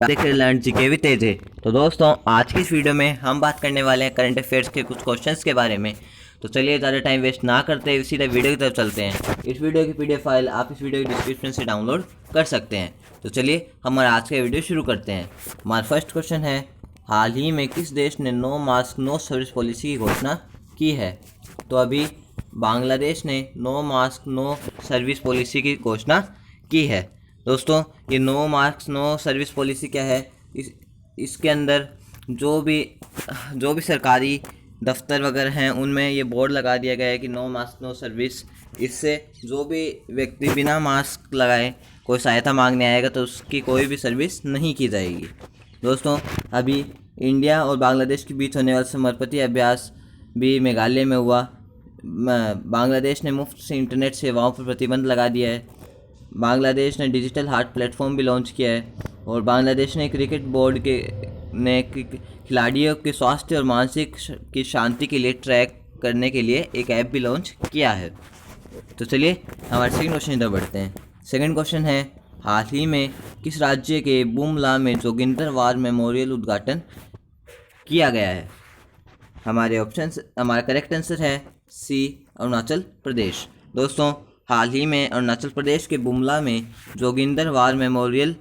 Learn GK भी तेज है। तो दोस्तों आज की इस वीडियो में हम बात करने वाले हैं करंट अफेयर्स के कुछ क्वेश्चंस के बारे में। तो चलिए ज़्यादा टाइम वेस्ट ना करते हुए सीधा वीडियो की तरफ चलते हैं। इस वीडियो की पीडीएफ फाइल आप इस वीडियो की डिस्क्रिप्शन से डाउनलोड कर सकते हैं। तो चलिए हमारा आज का वीडियो शुरू करते हैं। हमारा फर्स्ट क्वेश्चन है, हाल ही में किस देश ने no mask no service policy की घोषणा की है? तो अभी बांग्लादेश ने no mask no service policy की घोषणा की है। दोस्तों ये no mask no service policy क्या है? इसके अंदर जो भी सरकारी दफ्तर वगैरह हैं उनमें ये बोर्ड लगा दिया गया है कि नो मास्क नो सर्विस। इससे जो भी व्यक्ति बिना मास्क लगाए कोई सहायता मांगने आएगा तो उसकी कोई भी सर्विस नहीं की जाएगी। दोस्तों अभी इंडिया और बांग्लादेश के बीच होने वाला समर्पति अभ्यास भी मेघालय में हुआ। बांग्लादेश ने मुफ्त से इंटरनेट सेवाओं पर प्रतिबंध लगा दिया है। बांग्लादेश ने डिजिटल हार्ट प्लेटफॉर्म भी लॉन्च किया है। और बांग्लादेश ने क्रिकेट बोर्ड ने खिलाड़ियों के स्वास्थ्य और मानसिक की शांति के लिए ट्रैक करने के लिए एक ऐप भी लॉन्च किया है। तो चलिए हमारे सेकंड क्वेश्चन की तरफ बढ़ते हैं। सेकंड क्वेश्चन है, हाल ही में किस राज्य के बुमला में जोगिंदर वार मेमोरियल उद्घाटन किया गया है? हमारा करेक्ट आंसर है सी, अरुणाचल प्रदेश। दोस्तों हाल ही में अरुणाचल प्रदेश के बुमला में जोगिंदर वार मेमोरियल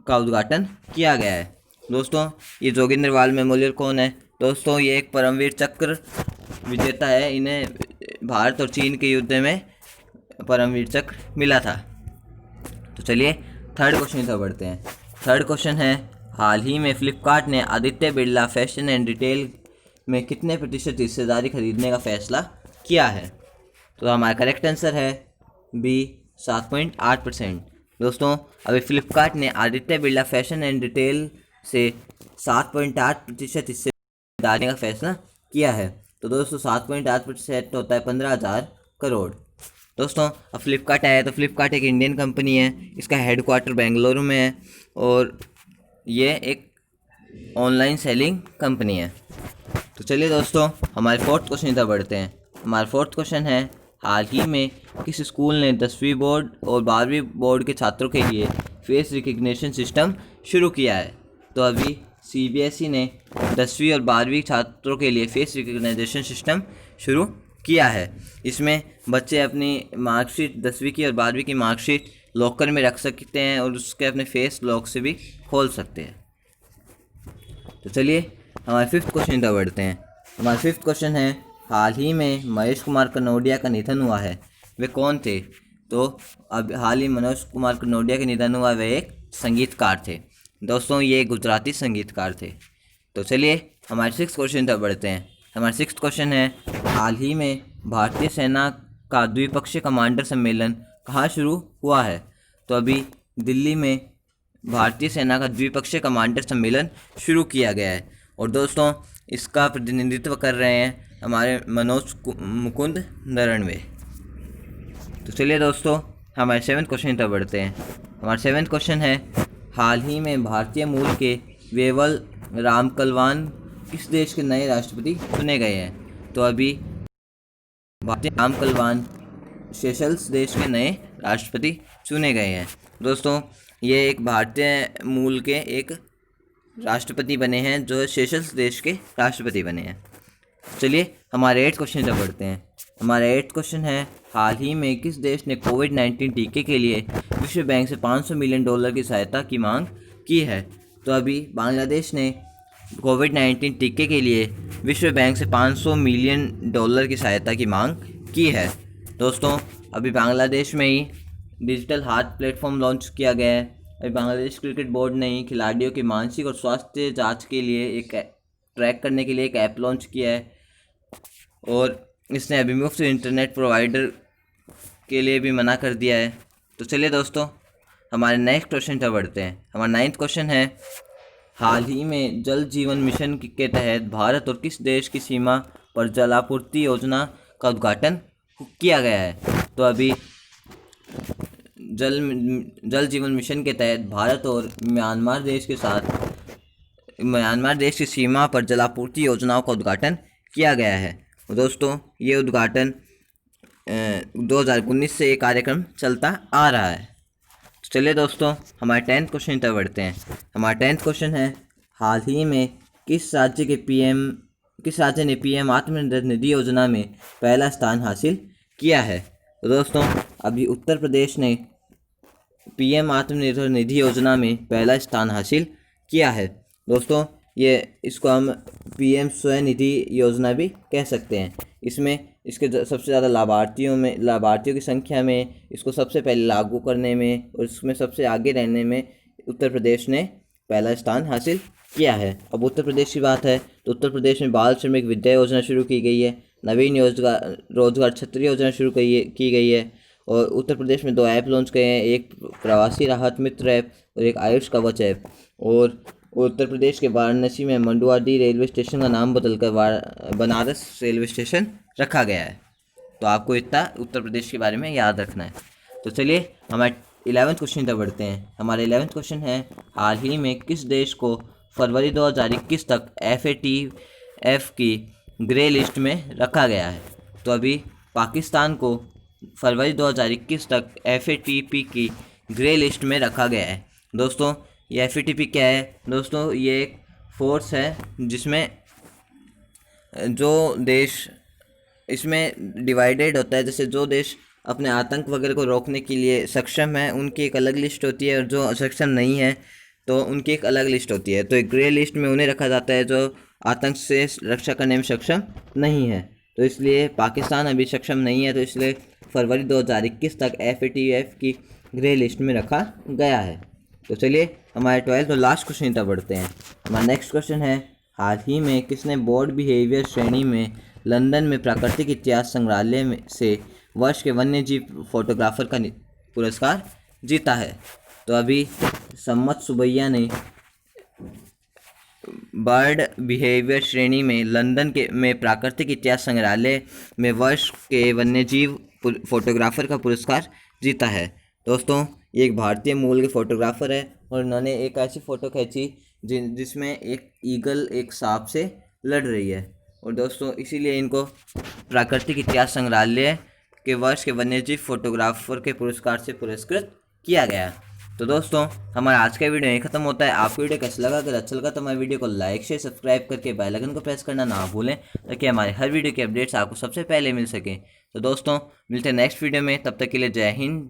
का उद्घाटन किया गया है। दोस्तों ये जोगिंदर वार मेमोरियल कौन है? दोस्तों ये एक परमवीर चक्र विजेता है। इन्हें भारत और चीन के युद्ध में परमवीर चक्र मिला था। तो चलिए थर्ड क्वेश्चन की तरफ बढ़ते हैं। थर्ड क्वेश्चन है, हाल ही में फ्लिपकार्ट ने Aditya Birla fashion and retail में कितने प्रतिशत हिस्सेदारी खरीदने का फैसला किया है? तो हमारा करेक्ट आंसर है बी, 7.8%। दोस्तों अभी फ्लिपकार्ट ने Aditya Birla fashion and retail से 7.8% हिस्सेदारी का फैसला किया है। तो दोस्तों 7.8% होता है 15,000 करोड़। दोस्तों अब फ्लिपकार्ट आया, तो फ्लिपकार्ट एक इंडियन कंपनी है। इसका हेडक्वार्टर बेंगलुरु में है और ये एक ऑनलाइन सेलिंग कंपनी है। तो चलिए दोस्तों हमारे फोर्थ क्वेश्चन की तरफ बढ़ते हैं। हमारा फोर्थ क्वेश्चन है, हाल ही में किस स्कूल ने 10वीं बोर्ड और 12वीं बोर्ड के छात्रों के लिए फेस रिकग्निशन सिस्टम शुरू किया है? तो अभी सीबीएसई ने 10वीं और 12वीं छात्रों के लिए फेस रिकग्निशन सिस्टम शुरू किया है। इसमें बच्चे अपनी मार्कशीट 10वीं की और 12वीं की मार्कशीट लॉकर में रख सकते हैं और उसके अपने फेस लॉक से भी खोल सकते हैं। तो चलिए हमारे फिफ्थ क्वेश्चन की तरफ बढ़ते हैं। हमारा फिफ्थ क्वेश्चन है, हाल ही में महेश कुमार कनौडिया का निधन हुआ है, वे कौन थे? तो अब हाल ही महेश कुमार कनौडिया का निधन हुआ, वे एक संगीतकार थे। दोस्तों ये गुजराती संगीतकार थे। तो चलिए हमारे सिक्स्थ क्वेश्चन तक बढ़ते हैं। हमारा सिक्स्थ क्वेश्चन है, हाल ही में भारतीय सेना का द्विपक्षीय कमांडर सम्मेलन कहाँ शुरू हुआ है? तो अभी दिल्ली में भारतीय सेना का द्विपक्षीय कमांडर सम्मेलन शुरू किया गया है। और दोस्तों इसका प्रतिनिधित्व कर रहे हैं हमारे मनोज मुकुंद नरवणे। तो चलिए दोस्तों हमारे सेवन्थ क्वेश्चन तक बढ़ते हैं। हमारा सेवन्थ क्वेश्चन है, हाल ही में भारतीय मूल के वेवल रामकलवान किस देश के नए राष्ट्रपति चुने गए हैं? तो अभी भारतीय रामकलवान सेशल्स देश के नए राष्ट्रपति चुने गए हैं। दोस्तों ये एक भारतीय मूल के एक राष्ट्रपति बने हैं जो सेशल्स देश के राष्ट्रपति बने हैं। चलिए हमारे 8th क्वेश्चन तक बढ़ते हैं। हमारा 8th क्वेश्चन है, हाल ही में किस देश ने कोविड-19 टीके के लिए विश्व बैंक से $500 मिलियन की सहायता की मांग की है? तो अभी बांग्लादेश ने कोविड-19 टीके के लिए विश्व बैंक से $500 मिलियन की सहायता की मांग की है। दोस्तों अभी बांग्लादेश में ही डिजिटल हार्ट प्लेटफॉर्म लॉन्च किया गया है। अभी बांग्लादेश क्रिकेट बोर्ड ने ही खिलाड़ियों की मानसिक और स्वास्थ्य जांच के लिए एक ट्रैक करने के लिए एक ऐप लॉन्च किया है। और इसने अभी मुफ्त इंटरनेट प्रोवाइडर के लिए भी मना कर दिया है। तो चलिए दोस्तों हमारे नेक्स्ट क्वेश्चन तक बढ़ते हैं। हमारा 9th क्वेश्चन है, हाल ही में जल जीवन मिशन के तहत भारत और किस देश की सीमा पर जलापूर्ति योजना का उद्घाटन किया गया है? तो अभी जल जीवन मिशन के तहत भारत और म्यांमार देश की सीमा पर जलापूर्ति योजनाओं का उद्घाटन किया गया है। दोस्तों ये उद्घाटन 2019 से ये कार्यक्रम चलता आ रहा है। चलिए दोस्तों, हमारे 10th क्वेश्चन तक बढ़ते हैं। हमारा 10th क्वेश्चन है, हाल ही में किस राज्य ने पीएम आत्मनिर्भर निधि योजना में पहला स्थान हासिल किया है। तो दोस्तों, अभी उत्तर प्रदेश ने पीएम आत्मनिर्भर निधि योजना में पहला स्थान हासिल किया है। दोस्तों, ये इसको हम पीएम स्वनिधि योजना भी कह सकते हैं। इसमें इसके सबसे ज़्यादा लाभार्थियों की संख्या में, इसको सबसे पहले लागू करने में और इसमें सबसे आगे रहने में उत्तर प्रदेश ने पहला स्थान हासिल किया है। अब उत्तर प्रदेश की बात है तो उत्तर प्रदेश में बाल श्रमिक विद्या योजना शुरू की गई है, नवीन रोजगार छतरी योजना शुरू की गई है, और उत्तर प्रदेश में 2 ऐप लॉन्च किए हैं, एक प्रवासी राहत मित्र ऐप और एक आयुष कवच ऐप। और उत्तर प्रदेश के वाराणसी में मंडुआडीह रेलवे स्टेशन का नाम बदलकर बनारस रेलवे स्टेशन रखा गया है। तो आपको इतना उत्तर प्रदेश के बारे में याद रखना है। तो चलिए हमारे 11th क्वेश्चन तक बढ़ते हैं। हमारा 11th क्वेश्चन है, हाल ही में किस देश को फरवरी 2021 तक FATF की ग्रे लिस्ट में रखा गया है। तो अभी पाकिस्तान को फरवरी 2021 तक FATF की ग्रे लिस्ट में रखा गया है। दोस्तों, ये FATF क्या है? दोस्तों, ये एक फोर्स है जिसमें जो देश इसमें डिवाइडेड होता है। जैसे जो देश अपने आतंक वगैरह को रोकने के लिए सक्षम है उनकी एक अलग लिस्ट होती है, और जो सक्षम नहीं है तो उनकी एक अलग लिस्ट होती है। तो एक ग्रे लिस्ट में उन्हें रखा जाता है जो आतंक से रक्षा करने में सक्षम नहीं है। तो इसलिए पाकिस्तान अभी सक्षम नहीं है, तो इसलिए फरवरी 2021 तक FATF की ग्रे लिस्ट में रखा गया है। तो चलिए हमारे 12th और लास्ट क्वेश्चन तक बढ़ते हैं। हमारा नेक्स्ट क्वेश्चन है, हाल ही में किसने बोर्ड बिहेवियर श्रेणी में लंदन में प्राकृतिक इतिहास संग्रहालय से वर्ष के वन्यजीव फोटोग्राफर का पुरस्कार जीता है। तो अभी सम्मत सुबैया ने बर्ड बिहेवियर श्रेणी में लंदन में प्राकृतिक इतिहास संग्रहालय में वर्ष के वन्यजीव फोटोग्राफर का पुरस्कार जीता है। दोस्तों, ये एक भारतीय मूल के फोटोग्राफर है और उन्होंने एक ऐसी फ़ोटो खींची जिसमें एक ईगल एक सांप से लड़ रही है, और दोस्तों इसीलिए इनको प्राकृतिक इतिहास संग्रहालय के वर्ष के वन्यजीव फोटोग्राफर के पुरस्कार से पुरस्कृत किया गया। तो दोस्तों, हमारा आज का वीडियो यहीं खत्म होता है। आपको वीडियो कैसा लगा? अगर अच्छा लगा तो हमारे वीडियो को लाइक शेयर सब्सक्राइब करके बेल आइकन को प्रेस करना ना भूलें, ताकि हमारे हर वीडियो के अपडेट्स आपको सबसे पहले मिल सकें। तो दोस्तों, मिलते हैं नेक्स्ट वीडियो में, तब तक के लिए जय हिंद।